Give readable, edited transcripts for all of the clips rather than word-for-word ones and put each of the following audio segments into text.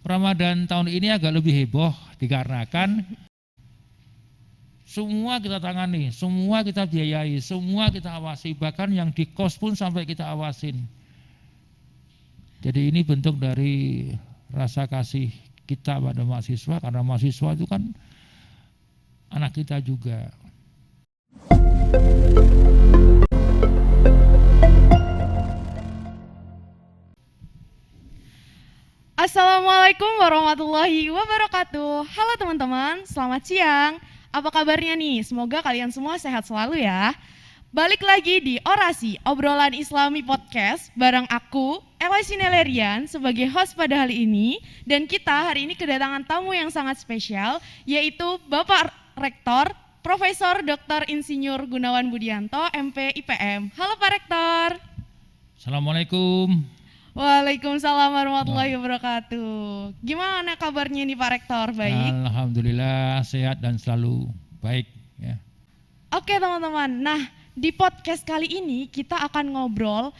Ramadan tahun ini agak lebih heboh dikarenakan semua kita tangani, semua kita biayai, semua kita awasi, bahkan yang di kos pun sampai kita awasin. Jadi ini bentuk dari rasa kasih kita pada mahasiswa, karena mahasiswa itu kan anak kita juga. Assalamualaikum warahmatullahi wabarakatuh. Halo teman-teman, selamat siang. Apa kabarnya nih? Semoga kalian semua sehat selalu ya. Balik lagi di Orasi, obrolan Islami podcast bareng aku, Ella Sinelerian sebagai host pada hari ini. Dan kita hari ini kedatangan tamu yang sangat spesial, yaitu Bapak Rektor, Profesor Dr. Insinyur Gunawan Budianto, MP IPM. Halo Pak Rektor. Assalamualaikum. Waalaikumsalam warahmatullahi wabarakatuh. Gimana kabarnya nih Pak Rektor? Baik? Alhamdulillah sehat dan selalu baik ya. Oke teman-teman, nah di podcast kali ini kita akan ngobrol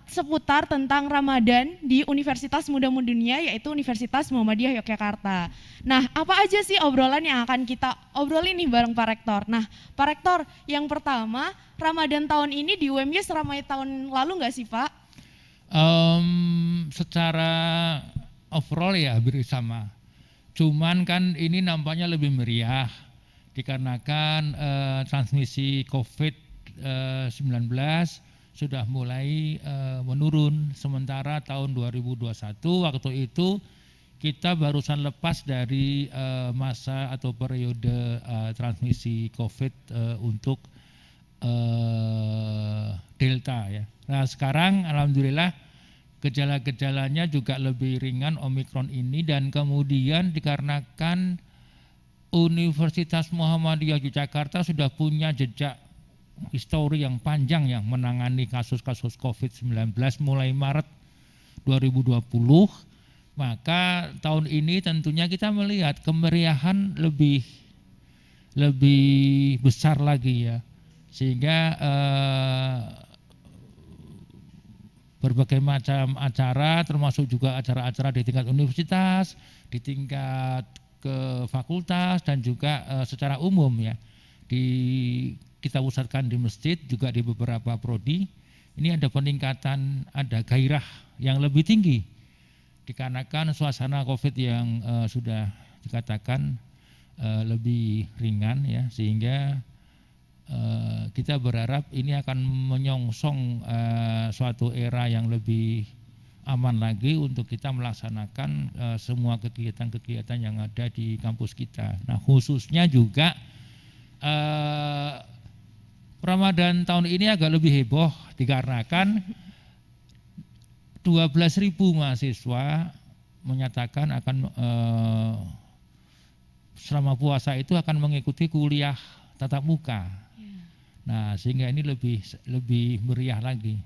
seputar tentang Ramadan di Universitas Muda Dunia, yaitu Universitas Muhammadiyah Yogyakarta. Nah, apa aja sih obrolan yang akan kita obrolin nih bareng Pak Rektor? Nah, Pak Rektor, yang pertama, Ramadan tahun ini di UMY seramai tahun lalu nggak sih Pak? Secara overall ya hampir sama. Cuman kan ini nampaknya lebih meriah dikarenakan transmisi COVID-19 sudah mulai menurun. Sementara tahun 2021 waktu itu kita barusan lepas dari masa atau periode transmisi COVID untuk Delta ya. Nah sekarang alhamdulillah gejala-gejalanya juga lebih ringan Omikron ini, dan kemudian dikarenakan Universitas Muhammadiyah Yogyakarta sudah punya jejak histori yang panjang yang menangani kasus-kasus COVID-19 mulai Maret 2020, maka tahun ini tentunya kita melihat kemeriahan lebih besar lagi ya, sehingga berbagai macam acara termasuk juga acara-acara di tingkat universitas, di tingkat ke fakultas dan juga secara umum ya. Kita pusatkan di masjid juga di beberapa prodi. Ini ada peningkatan, ada gairah yang lebih tinggi dikarenakan suasana Covid yang sudah dikatakan lebih ringan ya, sehingga kita berharap ini akan menyongsong suatu era yang lebih aman lagi untuk kita melaksanakan semua kegiatan-kegiatan yang ada di kampus kita. Nah khususnya juga Ramadan tahun ini agak lebih heboh dikarenakan 12.000 mahasiswa menyatakan akan selama puasa itu akan mengikuti kuliah tatap muka. Nah, sehingga ini lebih meriah lagi.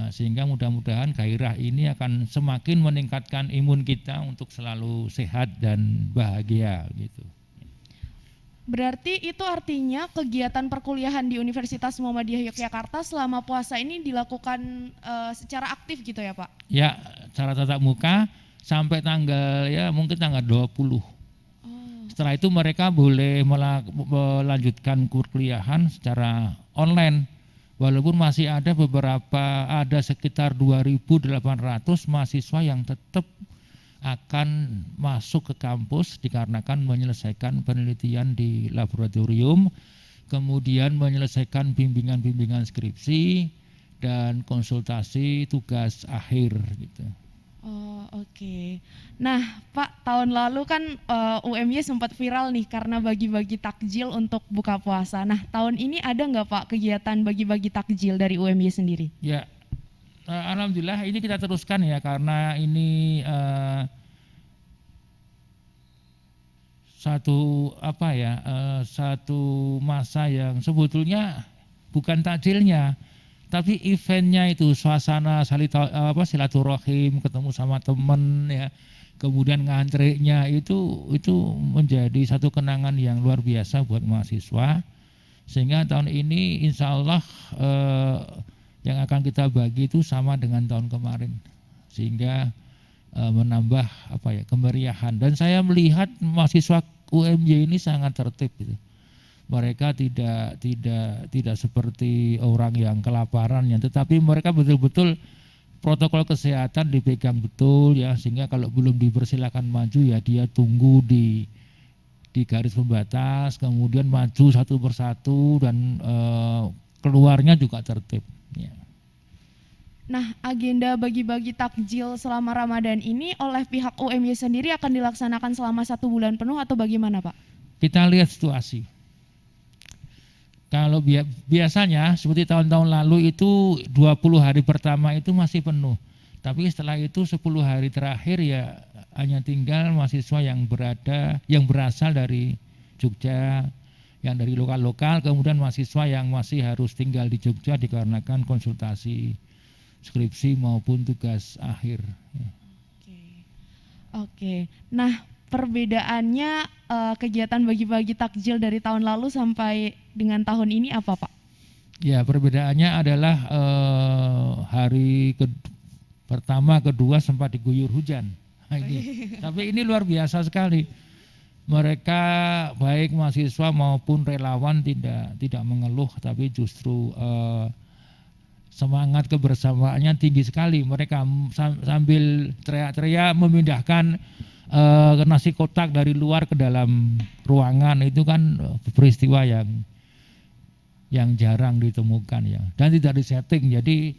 Sehingga mudah-mudahan gairah ini akan semakin meningkatkan imun kita untuk selalu sehat dan bahagia gitu. Berarti itu artinya kegiatan perkuliahan di Universitas Muhammadiyah Yogyakarta selama puasa ini dilakukan secara aktif gitu ya Pak? Ya, secara tatap muka sampai mungkin tanggal 20. Setelah itu mereka boleh melanjutkan perkuliahan secara online, walaupun masih ada sekitar 2.800 mahasiswa yang tetap akan masuk ke kampus dikarenakan menyelesaikan penelitian di laboratorium, kemudian menyelesaikan bimbingan skripsi dan konsultasi tugas akhir gitu. Oh oke. Nah Pak, tahun lalu kan UMY sempat viral nih karena bagi-bagi takjil untuk buka puasa. Nah tahun ini ada nggak Pak kegiatan bagi-bagi takjil dari UMY sendiri? Ya, alhamdulillah ini kita teruskan ya, karena ini satu masa yang sebetulnya bukan takjilnya, tapi eventnya itu suasana silaturahim, ketemu sama temen ya, kemudian ngantrenya itu menjadi satu kenangan yang luar biasa buat mahasiswa. Sehingga tahun ini insya Allah yang akan kita bagi itu sama dengan tahun kemarin, sehingga menambah kemeriahan. Dan saya melihat mahasiswa UMY ini sangat tertib gitu. Mereka tidak seperti orang yang kelaparan ya, tetapi mereka betul-betul protokol kesehatan dipegang betul ya, sehingga kalau belum dipersilakan maju ya dia tunggu di garis pembatas, kemudian maju satu persatu dan keluarnya juga tertib ya. Nah, agenda bagi-bagi takjil selama Ramadan ini oleh pihak UMY sendiri akan dilaksanakan selama 1 bulan penuh atau bagaimana, Pak? Kita lihat situasi. Kalau biasanya seperti tahun-tahun lalu itu 20 hari pertama itu masih penuh. Tapi setelah itu 10 hari terakhir ya hanya tinggal mahasiswa yang berasal dari Jogja, yang dari lokal-lokal, kemudian mahasiswa yang masih harus tinggal di Jogja dikarenakan konsultasi skripsi maupun tugas akhir. Oke. Nah, perbedaannya kegiatan bagi-bagi takjil dari tahun lalu sampai dengan tahun ini apa, Pak? Ya, perbedaannya adalah hari pertama, kedua sempat diguyur hujan. Tapi ini luar biasa sekali. Mereka baik mahasiswa maupun relawan tidak mengeluh, tapi justru semangat kebersamaannya tinggi sekali. Mereka sambil teriak-teriak memindahkan nasi kotak dari luar ke dalam ruangan. Itu kan peristiwa yang jarang ditemukan ya, dan tidak disetting. Jadi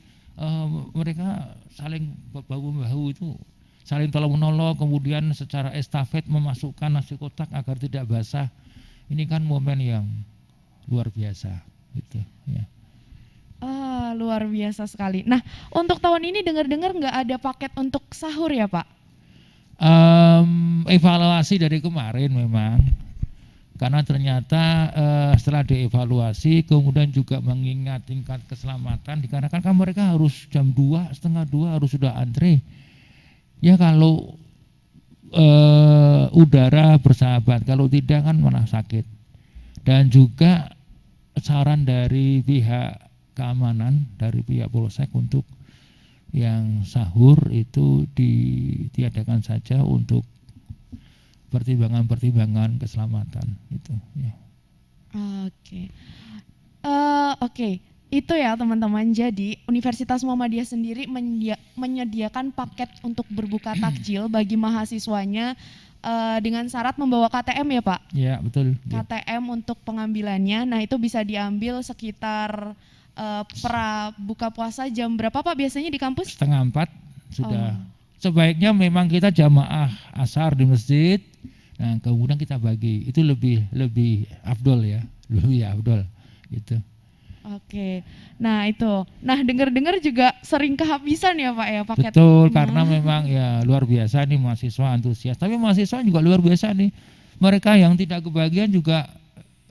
mereka saling bahu-bahu itu, saling tolong-menolong, kemudian secara estafet memasukkan nasi kotak agar tidak basah. Ini kan momen yang luar biasa gitu ya. Luar biasa sekali. Nah, untuk tahun ini dengar-dengar nggak ada paket untuk sahur ya, Pak? Evaluasi dari kemarin memang, karena ternyata setelah dievaluasi kemudian juga mengingat tingkat keselamatan, dikarenakan kan mereka harus jam 2, setengah 2 harus sudah antre. Ya kalau udara bersahabat, kalau tidak kan malah sakit. Dan juga saran dari pihak keamanan, dari pihak Polsek untuk yang sahur itu ditiadakan saja untuk pertimbangan keselamatan itu ya. Oke. Itu ya teman-teman. Jadi Universitas Muhammadiyah sendiri menyediakan paket untuk berbuka takjil bagi mahasiswanya dengan syarat membawa KTM ya, Pak? Ya, betul. KTM untuk pengambilannya. Nah, itu bisa diambil sekitar buka puasa jam berapa, Pak, biasanya di kampus? 3:30 sudah. Sebaiknya memang kita jamaah asar di masjid. Nah, kemudian kita bagi. Itu lebih afdol ya. Lebih afdol gitu. Oke. Nah, itu. Nah, dengar-dengar juga sering kehabisan ya, Pak ya, paket. Betul, karena memang ya luar biasa nih mahasiswa antusias. Tapi mahasiswa juga luar biasa nih. Mereka yang tidak kebagian juga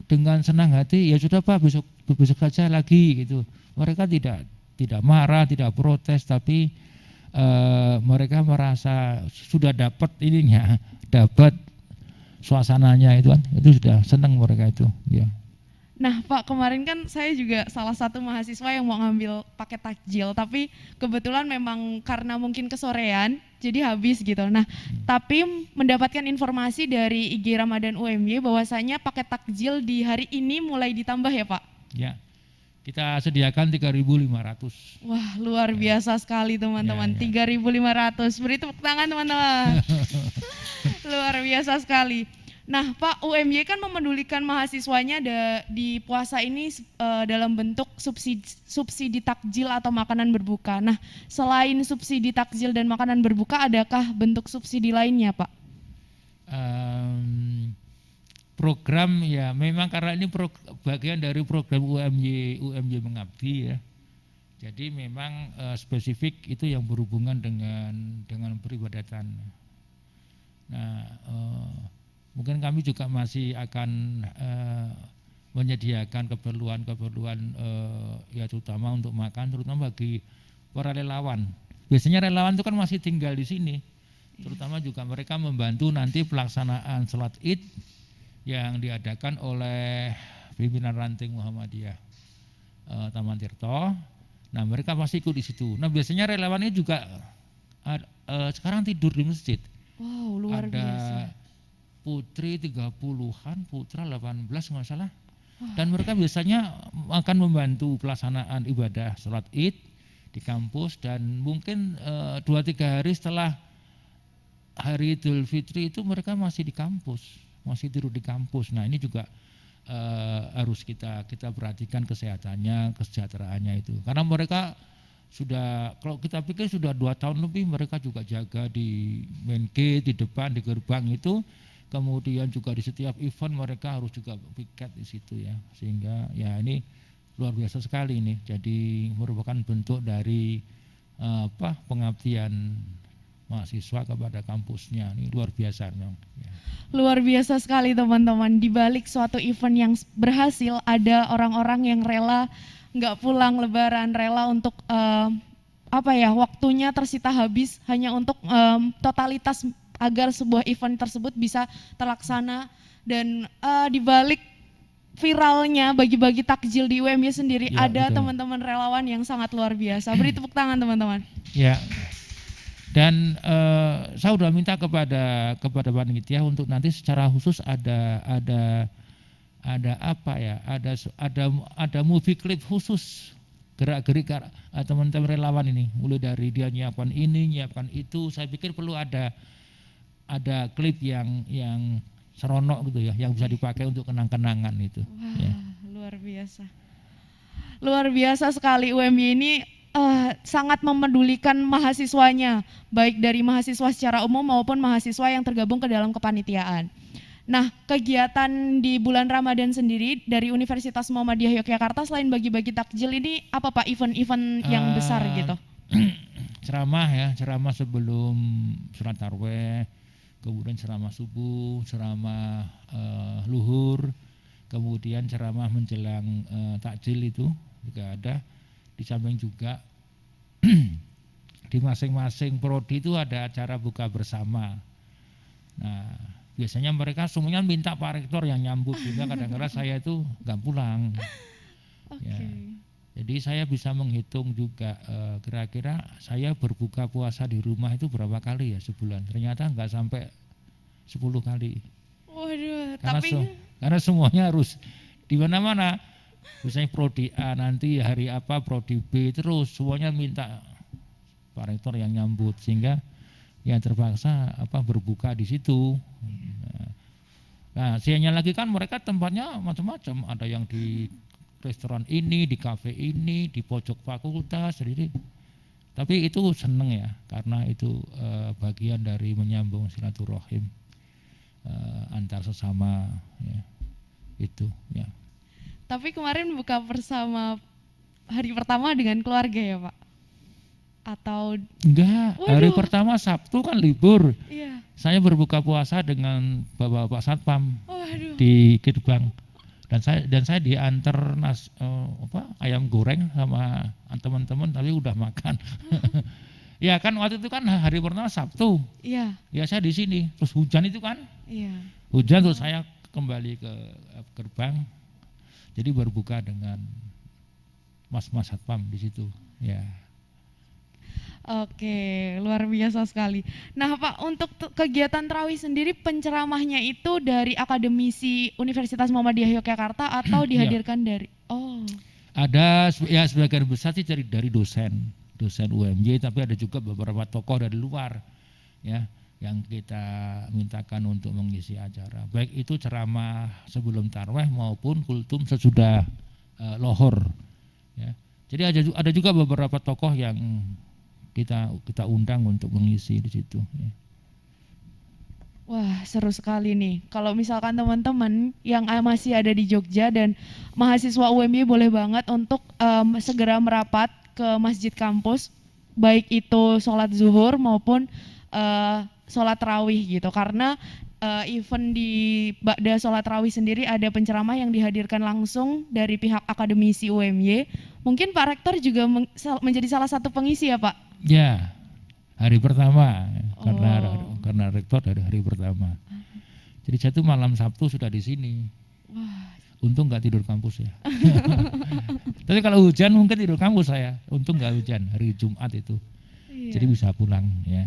dengan senang hati, ya sudah Pak, besok saja lagi gitu. Mereka tidak marah, tidak protes, tapi mereka merasa sudah dapat ininya, dapat suasananya itu kan, itu sudah senang mereka itu ya. Nah, Pak, kemarin kan saya juga salah satu mahasiswa yang mau ngambil paket takjil, tapi kebetulan memang karena mungkin kesorean jadi habis gitu. Nah, tapi mendapatkan informasi dari IG Ramadan UMY bahwasanya paket takjil di hari ini mulai ditambah ya, Pak? Ya. Kita sediakan 3.500. Wah, luar biasa sekali teman-teman. Ya. 3.500. Beri tepuk tangan teman-teman. Luar biasa sekali. Nah, Pak, UMY kan memedulikan mahasiswanya di puasa ini dalam bentuk subsidi takjil atau makanan berbuka. Nah, selain subsidi takjil dan makanan berbuka, adakah bentuk subsidi lainnya, Pak? Program ya memang karena ini bagian dari program UMY Mengabdi ya. Jadi memang spesifik itu yang berhubungan dengan peribadatan. Nah, mungkin kami juga masih akan menyediakan keperluan ya terutama untuk makan, terutama bagi para relawan. Biasanya relawan itu kan masih tinggal di sini, terutama juga mereka membantu nanti pelaksanaan sholat Id yang diadakan oleh pimpinan ranting Muhammadiyah Taman Tirto. Nah, mereka pasti ikut di situ. Nah, biasanya relawannya juga sekarang tidur di masjid. Wow, luar Ada biasa. putri 30-an, putra 18 nggak salah. Wah. Dan mereka biasanya akan membantu pelaksanaan ibadah sholat id di kampus, dan mungkin 2-3 hari setelah hari Idul Fitri itu mereka masih di kampus, masih tidur di kampus. Nah ini juga harus kita perhatikan kesehatannya, kesejahteraannya itu. Karena mereka sudah, kalau kita pikir sudah 2 tahun lebih mereka juga jaga di main gate, di depan, di gerbang itu. Kemudian juga di setiap event mereka harus juga piket di situ ya. Sehingga ya ini luar biasa sekali ini. Jadi merupakan bentuk dari pengabdian mahasiswa kepada kampusnya. Ini luar biasa memang. Ya. Luar biasa sekali teman-teman. Di balik suatu event yang berhasil ada orang-orang yang rela nggak pulang lebaran, rela untuk waktunya tersita habis hanya untuk totalitas agar sebuah event tersebut bisa terlaksana. Dan di balik viralnya bagi-bagi takjil di UMY sendiri Ya, ada betul. teman-teman relawan yang sangat luar biasa. Beri tepuk tangan teman-teman. Ya. Dan saya sudah minta kepada panitia untuk nanti secara khusus ada movie clip khusus gerak-gerik teman-teman relawan ini, mulai dari dia nyiapkan ini, nyiapkan itu. Saya pikir perlu ada klip yang seronok gitu ya, yang bisa dipakai untuk kenang-kenangan itu. Wah, Ya. luar biasa. Luar biasa sekali UMY ini sangat memedulikan mahasiswanya, baik dari mahasiswa secara umum maupun mahasiswa yang tergabung ke dalam kepanitiaan. Nah, kegiatan di bulan Ramadan sendiri dari Universitas Muhammadiyah Yogyakarta selain bagi-bagi takjil ini apa Pak, event-event yang besar gitu? Ceramah sebelum sholat tarawih, kemudian ceramah subuh, ceramah luhur, kemudian ceramah menjelang takjil itu juga ada. Di samping juga di masing-masing prodi itu ada acara buka bersama. Nah, biasanya mereka semuanya minta Pak Rektor yang nyambut, sehingga kadang-kadang saya itu nggak pulang. Oke. Ya. Jadi saya bisa menghitung juga kira-kira saya berbuka puasa di rumah itu berapa kali ya sebulan. Ternyata nggak sampai 10 kali. Waduh, Karena semuanya harus di mana-mana. Misalnya prodi A nanti hari apa, prodi B, terus semuanya minta Pak Rektor yang nyambut, sehingga yang terpaksa berbuka di situ. Nah, siangnya lagi kan mereka tempatnya macam-macam, ada yang di restoran ini, di kafe ini, di pojok fakultas, jadi tapi itu seneng ya, karena itu bagian dari menyambung silaturahim antar sesama ya, itu ya. Tapi kemarin buka bersama hari pertama dengan keluarga ya Pak? Atau enggak, hari pertama Sabtu kan libur. Iya. Saya berbuka puasa dengan Bapak Satpam di gerbang. Dan saya diantar ayam goreng sama teman-teman, tapi udah makan. Ya kan waktu itu kan hari pertama Sabtu. Iya. Ya saya di sini, terus hujan itu kan. Iya. Hujan, terus saya kembali ke gerbang. Jadi berbuka dengan Mas Satpam di situ. Ya. Oke, luar biasa sekali. Nah Pak, untuk kegiatan tarawih sendiri penceramahnya itu dari akademisi Universitas Muhammadiyah Yogyakarta atau dihadirkan dari? Oh. Ada ya sebagian besar sih dari dosen UMY, tapi ada juga beberapa tokoh dari luar ya yang kita mintakan untuk mengisi acara. Baik itu ceramah sebelum tarawih maupun kultum sesudah lohor. Ya. Jadi ada juga beberapa tokoh yang kita undang untuk mengisi di situ. Ya. Wah, seru sekali nih. Kalau misalkan teman-teman yang masih ada di Jogja dan mahasiswa UMY boleh banget untuk segera merapat ke masjid kampus, baik itu sholat zuhur maupun sholat tarawih gitu. Karena event di Ba'da sholat tarawih sendiri ada penceramah yang dihadirkan langsung dari pihak akademisi UMY. Mungkin Pak Rektor juga menjadi salah satu pengisi ya Pak? Ya, hari pertama karena rektor dari hari pertama. Jadi saya tuh malam Sabtu sudah di sini. Wah. Untung nggak tidur kampus ya. Tapi kalau hujan mungkin tidur kampus saya. Untung nggak hujan hari Jumat itu. Iya. Jadi bisa pulang ya.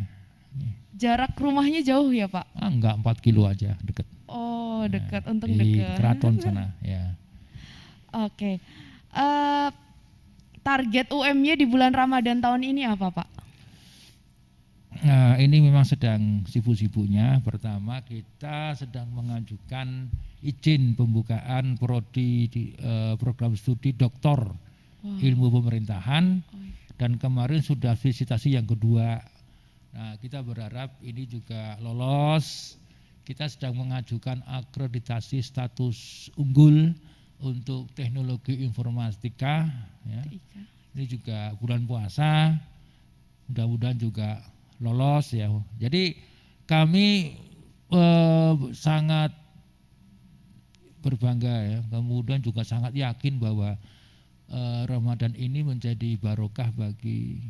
Jarak rumahnya jauh ya Pak? Enggak, 4 kilo aja, deket. Oh dekat, untung Di dekat. keraton sana, ya. Oke. Eh, target UM-nya di bulan Ramadan tahun ini apa Pak? Nah, ini memang sedang sibuk-sibuknya. Pertama, kita sedang mengajukan izin pembukaan prodi program studi doktor ilmu pemerintahan, dan kemarin sudah visitasi yang kedua. Nah, kita berharap ini juga lolos. Kita sedang mengajukan akreditasi status unggul untuk teknologi informatika. Ya. Ini juga bulan puasa, mudah-mudahan juga lolos ya. Jadi kami sangat berbangga ya, kemudian juga sangat yakin bahwa Ramadan ini menjadi barokah bagi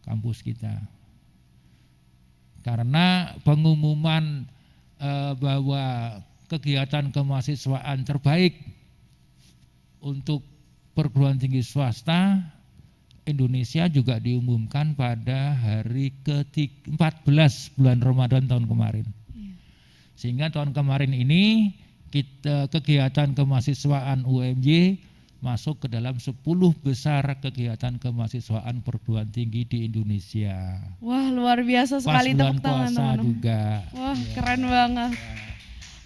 kampus kita. Karena pengumuman bahwa kegiatan kemahasiswaan terbaik untuk perguruan tinggi swasta Indonesia juga diumumkan pada hari ke-14 bulan Ramadan tahun kemarin. Sehingga tahun kemarin ini kegiatan kemahasiswaan UMY masuk ke dalam 10 besar kegiatan kemahasiswaan perguruan tinggi di Indonesia. Wah, luar biasa sekali, tepuk tangan teman-teman. Juga. Wah, ya, keren banget.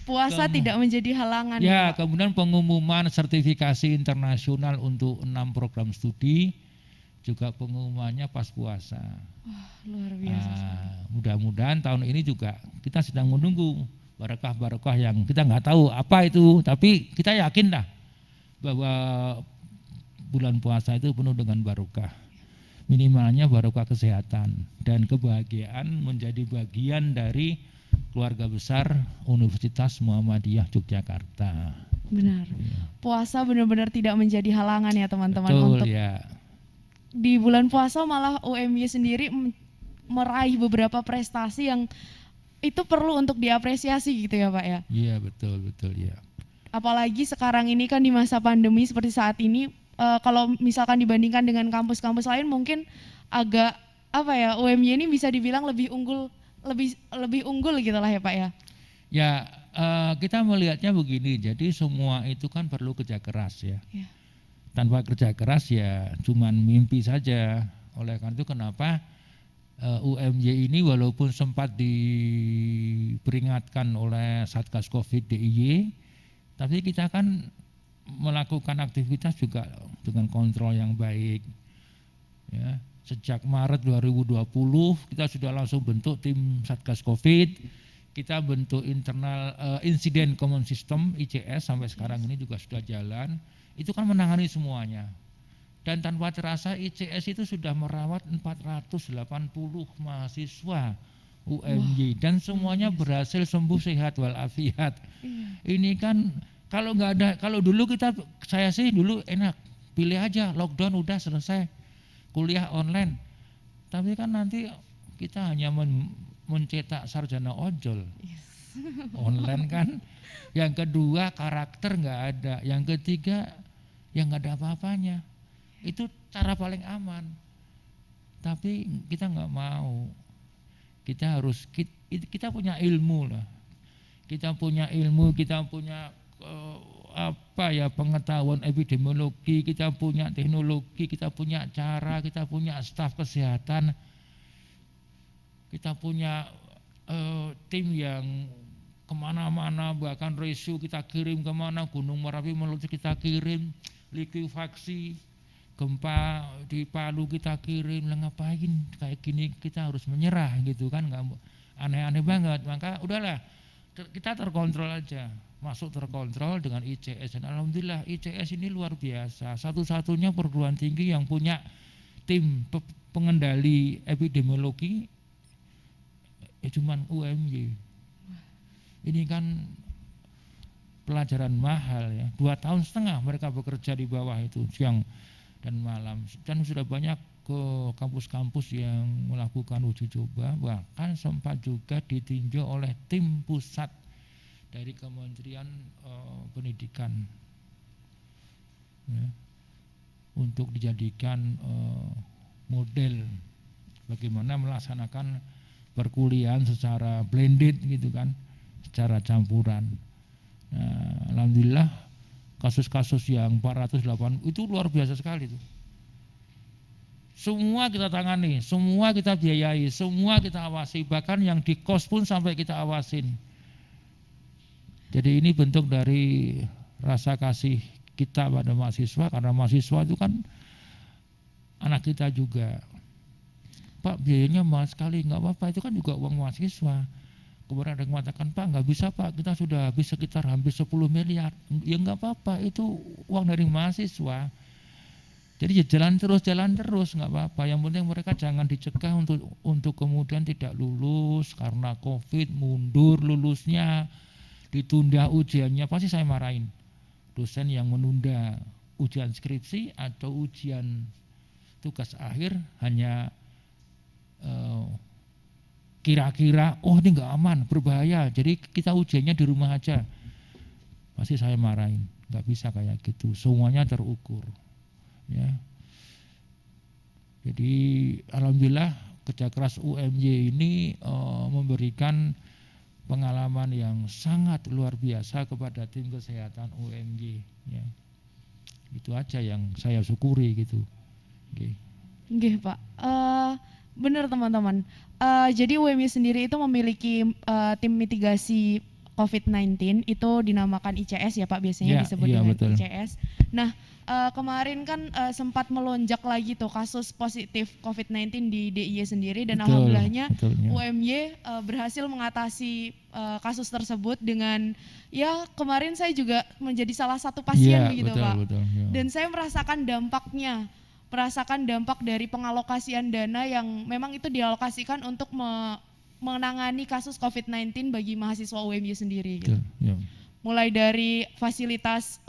Puasa tidak menjadi halangan. Ya, kemudian pengumuman sertifikasi internasional untuk 6 program studi, juga pengumumannya pas puasa. Wah, luar biasa. Mudah-mudahan tahun ini juga kita sedang menunggu barokah-barokah yang kita nggak tahu apa itu, tapi kita yakin lah bahwa bulan puasa itu penuh dengan barokah. Minimalnya barokah kesehatan dan kebahagiaan menjadi bagian dari keluarga besar Universitas Muhammadiyah Yogyakarta. Benar. Puasa benar-benar tidak menjadi halangan ya teman-teman. Betul, untuk ya. Di bulan puasa malah UMY sendiri meraih beberapa prestasi yang itu perlu untuk diapresiasi gitu ya Pak ya. Iya, betul ya. Apalagi sekarang ini kan di masa pandemi seperti saat ini, kalau misalkan dibandingkan dengan kampus-kampus lain mungkin agak apa ya, UMY ini bisa dibilang lebih unggul gitu lah ya Pak ya. Ya, kita melihatnya begini, jadi semua itu kan perlu kerja keras ya. Tanpa kerja keras ya cuman mimpi saja. Oleh karena itu kenapa UMY ini walaupun sempat diperingatkan oleh Satgas Covid DIY, tapi kita kan melakukan aktivitas juga dengan kontrol yang baik. Ya, sejak Maret 2020 kita sudah langsung bentuk tim Satgas Covid, kita bentuk internal Incident Command System ICS sampai sekarang ini juga sudah jalan. Itu kan menangani semuanya. Dan tanpa terasa ICS itu sudah merawat 480 mahasiswa UMY dan semuanya berhasil sembuh sehat walafiat. Ini kan kalau dulu saya sih dulu enak, pilih aja lockdown udah selesai, kuliah online. Tapi kan nanti kita hanya mencetak sarjana ojol. Online kan. Yang kedua karakter nggak ada, yang ketiga yang nggak ada apa-apanya. Itu cara paling aman. Tapi kita nggak mau. Kita punya ilmu lah. Kita punya ilmu, kita punya pengetahuan epidemiologi, kita punya teknologi, kita punya cara, kita punya staf kesehatan, kita punya tim yang kemana-mana, bahkan rescue kita kirim kemana, Gunung Merapi Meletus kita kirim, likuifaksi, gempa di Palu kita kirim. Lah ngapain kayak gini kita harus menyerah gitu kan, nggak aneh-aneh banget. Maka udahlah kita terkontrol aja, masuk terkontrol dengan ICS. Dan alhamdulillah ICS ini luar biasa, satu-satunya perguruan tinggi yang punya tim pengendali epidemiologi cuman UMY. Ini kan pelajaran mahal ya, 2,5 tahun mereka bekerja di bawah itu siang dan malam, dan sudah banyak ke kampus-kampus yang melakukan uji coba, bahkan sempat juga ditinjau oleh tim pusat dari Kementerian Pendidikan ya, untuk dijadikan model bagaimana melaksanakan perkuliahan secara blended gitu kan, secara campuran. Nah, alhamdulillah kasus-kasus yang 408 itu luar biasa sekali tuh. Semua kita tangani, semua kita biayai, semua kita awasi, bahkan yang di kos pun sampai kita awasin. Jadi ini bentuk dari rasa kasih kita pada mahasiswa, karena mahasiswa itu kan anak kita juga. Pak, biayanya mahal sekali, nggak apa-apa, itu kan juga uang mahasiswa. Kemudian ada yang mengatakan, Pak nggak bisa Pak, kita sudah habis sekitar hampir 10 miliar. Ya nggak apa-apa, itu uang dari mahasiswa. Jadi ya jalan terus nggak apa-apa. Yang penting mereka jangan dicegah untuk kemudian tidak lulus karena COVID, mundur lulusnya, ditunda ujiannya, pasti saya marahin. Dosen yang menunda ujian skripsi atau ujian tugas akhir hanya kira-kira, oh ini nggak aman, berbahaya, jadi kita ujiannya di rumah aja. Pasti saya marahin, nggak bisa kayak gitu. Semuanya terukur. Ya. Jadi alhamdulillah kerja keras UMY ini memberikan pengalaman yang sangat luar biasa kepada tim kesehatan UMY. Ya. Itu aja yang saya syukuri gitu. Nggih Pak. Benar teman-teman. Jadi UMY sendiri itu memiliki tim mitigasi COVID-19, itu dinamakan ICS ya Pak, biasanya disebut dengan betul. ICS. Nah, kemarin kan sempat melonjak lagi tuh kasus positif COVID-19 di DIY sendiri, dan alhamdulillahnya UMY berhasil mengatasi kasus tersebut dengan, ya kemarin saya juga menjadi salah satu pasien begitu Pak. Betul, ya. Dan saya merasakan dampak dari pengalokasian dana yang memang itu dialokasikan untuk menangani kasus COVID-19 bagi mahasiswa UMY sendiri. Gitu. Ya. Mulai dari fasilitas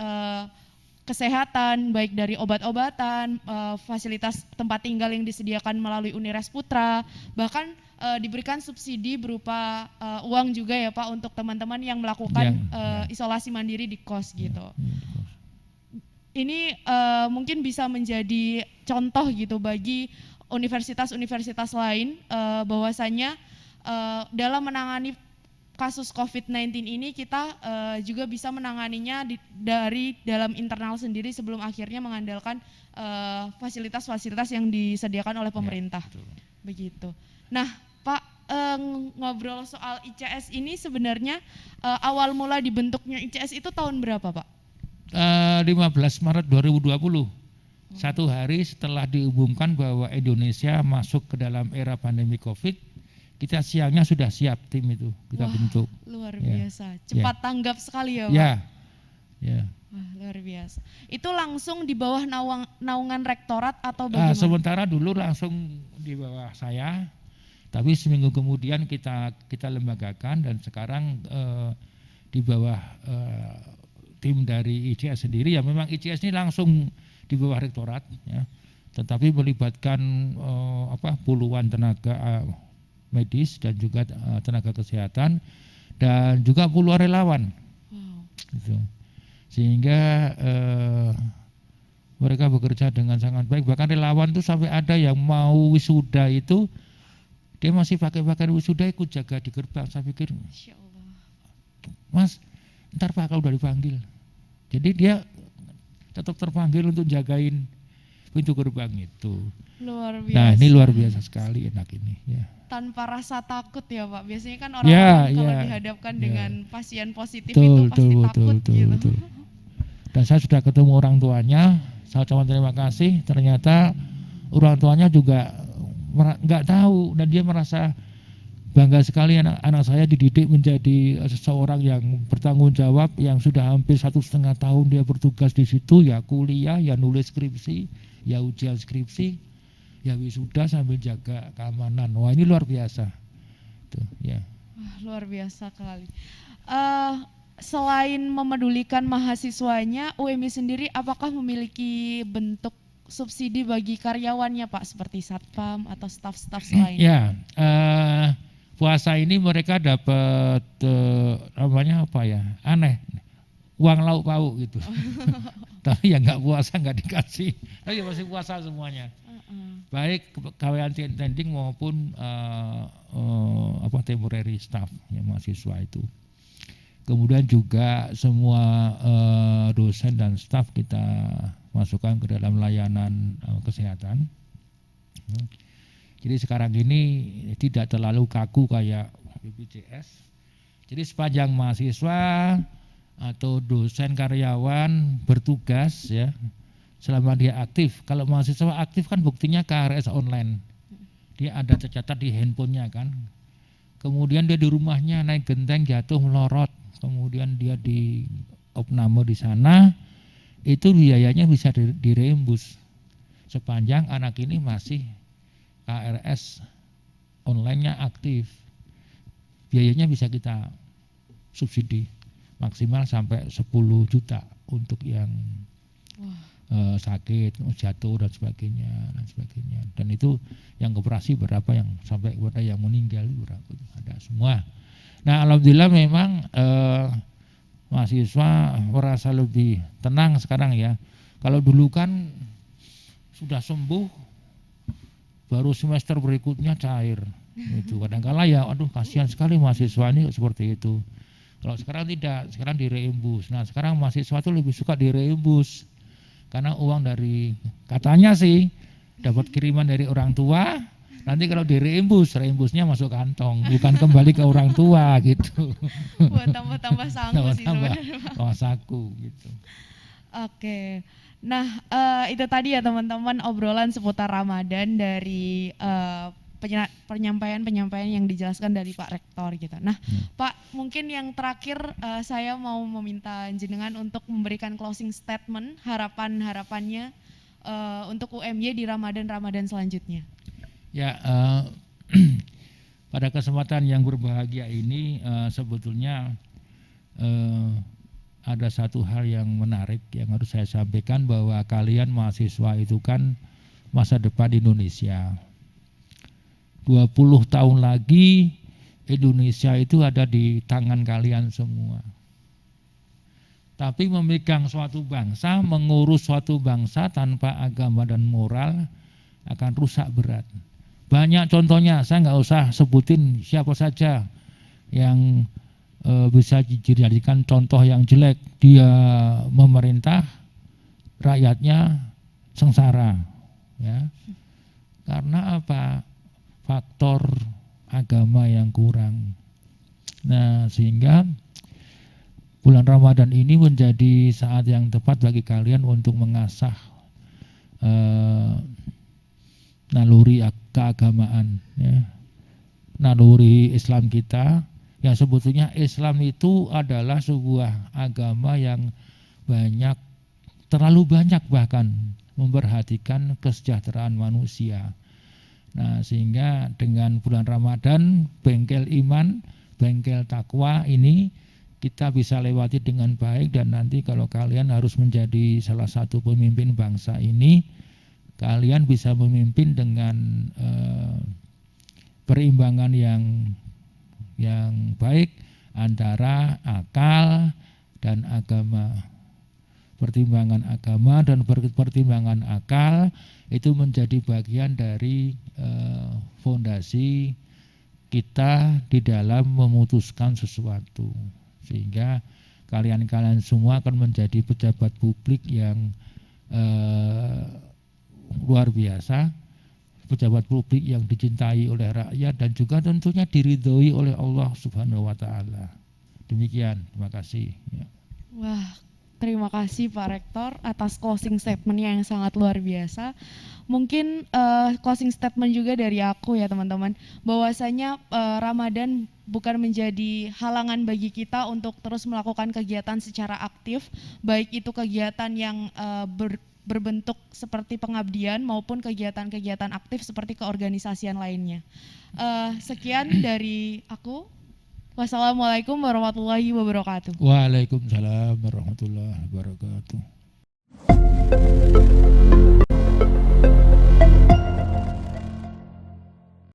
kesehatan, baik dari obat-obatan, fasilitas tempat tinggal yang disediakan melalui Unires Putra, bahkan diberikan subsidi berupa uang juga ya Pak untuk teman-teman yang melakukan isolasi mandiri di kos gitu. Ini mungkin bisa menjadi contoh gitu bagi universitas-universitas lain bahwasanya dalam menangani kasus COVID-19 ini kita juga bisa menanganinya dari dalam internal sendiri sebelum akhirnya mengandalkan fasilitas-fasilitas yang disediakan oleh pemerintah. Ya, begitu. Nah, Pak, ngobrol soal ICS ini sebenarnya awal mula dibentuknya ICS itu tahun berapa, Pak? 15 Maret 2020. Satu hari setelah diumumkan bahwa Indonesia masuk ke dalam era pandemi COVID, kita siangnya sudah siap tim itu kita bentuk. Luar biasa, cepat tanggap sekali ya Pak. Ya. Wah, luar biasa. Itu langsung di bawah naungan rektorat atau bagaimana? Sementara dulu langsung di bawah saya, tapi seminggu kemudian kita lembagakan dan sekarang di bawah tim dari ICS sendiri. Ya memang ICS ini langsung di bawah rektorat, ya, tetapi melibatkan puluhan tenaga medis dan juga tenaga kesehatan dan juga puluhan relawan. Gitu. Sehingga mereka bekerja dengan sangat baik. Bahkan relawan itu sampai ada yang mau wisuda itu dia masih pakai pakaian wisuda ikut jaga di gerbang. Saya pikir, Mas, ntar Pak kalau udah dipanggil. Jadi dia tetap terpanggil untuk jagain pintu gerbang itu. Luar biasa. Nah ini luar biasa sekali, enak ini. Ya. Tanpa rasa takut ya Pak. Biasanya kan orang-orang kalau dihadapkan dengan pasien positif itu pasti takut gitu. Dan saya sudah ketemu orang tuanya, saya ucapkan terima kasih. Ternyata orang tuanya juga nggak tahu dan dia merasa bangga sekali anak saya dididik menjadi seseorang yang bertanggung jawab, yang sudah hampir 1,5 tahun dia bertugas di situ, ya kuliah, ya nulis skripsi, ya ujian skripsi, ya wisuda sambil jaga keamanan. Wah ini luar biasa. Tuh, ya. Luar biasa sekali. Selain memedulikan mahasiswanya, UMY sendiri apakah memiliki bentuk subsidi bagi karyawannya Pak, seperti satpam atau staf-staf lain? Ya, puasa ini mereka dapat namanya apa ya? Aneh. uang lauk pauk gitu. Tapi yang nggak puasa nggak dikasih, tapi masih puasa semuanya. Baik pegawai attending maupun temporary staff yang mahasiswa itu. Kemudian juga semua dosen dan staf kita masukkan ke dalam layanan kesehatan. Jadi sekarang ini tidak terlalu kaku kayak BPJS. Jadi sepanjang mahasiswa atau dosen karyawan bertugas ya, selama dia aktif. Kalau mahasiswa aktif kan buktinya KRS online. Dia ada tercatat di handphonenya kan. Kemudian dia di rumahnya naik genteng jatuh melorot. Kemudian dia di opname di sana, itu biayanya bisa dirembus sepanjang anak ini masih KRS online-nya aktif. Biayanya bisa kita subsidi maksimal sampai 10 juta untuk yang sakit, jatuh dan sebagainya. Dan itu yang operasi berapa, yang sampai kepada yang meninggal berapa, ada semua. Nah, alhamdulillah memang mahasiswa merasa lebih tenang sekarang ya. Kalau dulu kan sudah sembuh, baru semester berikutnya cair. Itu kadang-kala ya, aduh kasihan sekali mahasiswa ini seperti itu. Kalau sekarang tidak, sekarang direembus. Nah, sekarang mahasiswa itu lebih suka direembus. Karena uang dari, katanya sih, dapat kiriman dari orang tua, nanti kalau direembus, reembusnya masuk kantong, bukan kembali ke orang tua gitu. Buat tambah-tambah sanggup sih sebenarnya. Tambah saku gitu. Oke, nah itu tadi ya teman-teman obrolan seputar Ramadan dari penyampaian yang dijelaskan dari Pak Rektor gitu. Nah, Pak, mungkin yang terakhir saya mau meminta jenengan untuk memberikan closing statement harapannya untuk UMY di Ramadan selanjutnya. Ya, pada kesempatan yang berbahagia ini sebetulnya ada satu hal yang menarik yang harus saya sampaikan, bahwa kalian mahasiswa itu kan masa depan Indonesia. 20 tahun lagi Indonesia itu ada di tangan kalian semua. Tapi memegang suatu bangsa, mengurus suatu bangsa tanpa agama dan moral akan rusak berat. Banyak contohnya, saya nggak usah sebutin siapa saja yang bisa dijadikan contoh yang jelek. Dia memerintah, rakyatnya sengsara, ya. Karena apa? Faktor agama yang kurang. Nah, sehingga bulan Ramadan ini menjadi saat yang tepat bagi kalian untuk mengasah naluri keagamaan, ya. Naluri Islam kita, yang sebetulnya Islam itu adalah sebuah agama yang terlalu banyak bahkan memperhatikan kesejahteraan manusia. Nah, sehingga dengan bulan Ramadan, bengkel iman, bengkel takwa ini kita bisa lewati dengan baik. Dan nanti kalau kalian harus menjadi salah satu pemimpin bangsa ini, kalian bisa memimpin dengan perimbangan yang baik antara akal dan agama. Pertimbangan agama dan pertimbangan akal itu menjadi bagian dari fondasi kita di dalam memutuskan sesuatu, sehingga kalian semua akan menjadi pejabat publik yang luar biasa, pejabat publik yang dicintai oleh rakyat dan juga tentunya diridhoi oleh Allah Subhanahu wa taala. Demikian, terima kasih. Ya. Wah, terima kasih Pak Rektor atas closing statement-nya yang sangat luar biasa. Mungkin closing statement juga dari aku ya teman-teman, bahwasanya Ramadan bukan menjadi halangan bagi kita untuk terus melakukan kegiatan secara aktif, baik itu kegiatan yang berbentuk seperti pengabdian maupun kegiatan-kegiatan aktif seperti keorganisasian lainnya. Sekian dari aku. Wassalamualaikum warahmatullahi wabarakatuh. Waalaikumsalam warahmatullahi wabarakatuh.